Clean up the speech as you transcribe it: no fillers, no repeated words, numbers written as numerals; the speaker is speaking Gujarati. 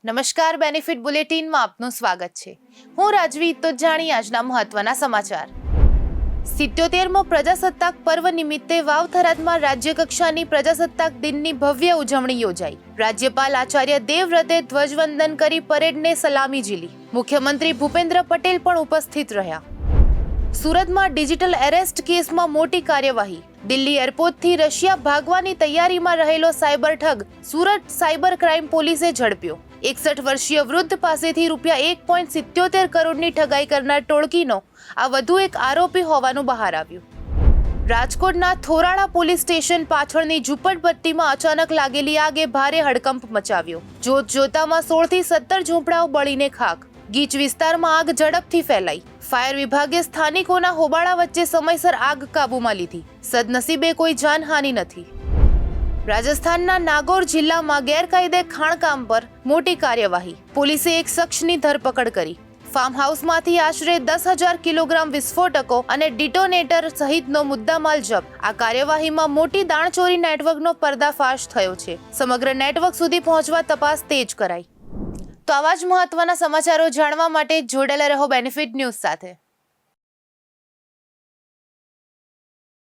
નમસ્કાર, બેનિફિટ બુલેટિનમાં આપનું સ્વાગત છે. હું રાજવી. તો જાણીએ આજના મહત્વના સમાચાર. 77મો પ્રજાસત્તાક પર્વ નિમિત્તે વાવ થરાદમાં રાજ્યકક્ષાની પ્રજાસત્તાક દિનની ભવ્ય ઉજવણી યોજાઈ. રાજ્યપાલ આચાર્ય દેવવ્રતે ધ્વજવંદન કરી પરેડને સલામી ઝીલી. મુખ્યમંત્રી ભૂપેન્દ્ર પટેલ પણ ઉપસ્થિત રહ્યા. સુરતમાં ડિજિટલ એરેસ્ટ કેસમાં મોટી કાર્યવાહી. દિલ્હી એરપોર્ટથી રશિયા ભાગવાની તૈયારીમાં રહેલો સાયબર ઠગ સુરત સાયબર ક્રાઇમ પોલીસે ઝડપ્યો. 61 વર્ષીય વૃદ્ધ પાસેથી ₹1.77 કરોડની ઠગાઈ કરનાર ટોળકીનો આ વધુ એક આરોપી હોવાનું બહાર આવ્યું. રાજકોટના થોરાળા પોલીસ સ્ટેશન પાછળની ઝૂંપડપટ્ટીમાં અચાનક લાગેલી આગે ભારે હડકંપ મચાવ્યો. જોત જોતામાં 16 થી 17 ઝૂંપડાઓ બળીને ખાખ. ગીચ વિસ્તારમાં આગ ઝડપથી ફેલાઈ. ફાયર વિભાગે સ્થાનિકોના હોબાળા વચ્ચે સમયસર આગ કાબૂમાં લીધી. સદનસીબે કોઈ જાનહાનિ નથી. રાજસ્થાનના નાગોર જિલ્લામાં ગેરકાયદે ખાણકામ પર મોટી કાર્યવાહી. પોલીસે એક શખ્સની ધરપકડ કરી. ફાર્મ હાઉસમાંથી આશરે 10,000 કિલોગ્રામ વિસ્ફોટકો અને ડિટોનેટર સહિતનો મુદ્દામાલ જપ્ત. આ કાર્યવાહીમાં મોટી દાણચોરી નેટવર્કનો પર્દાફાશ થયો છે. સમગ્ર નેટવર્ક સુધી પહોંચવા તપાસ તેજ કરાઈ. તો આવા જ મહત્વના સમાચારો જાણવા માટે જોડાયેલા રહો બેનિફિટ ન્યૂઝ સાથે.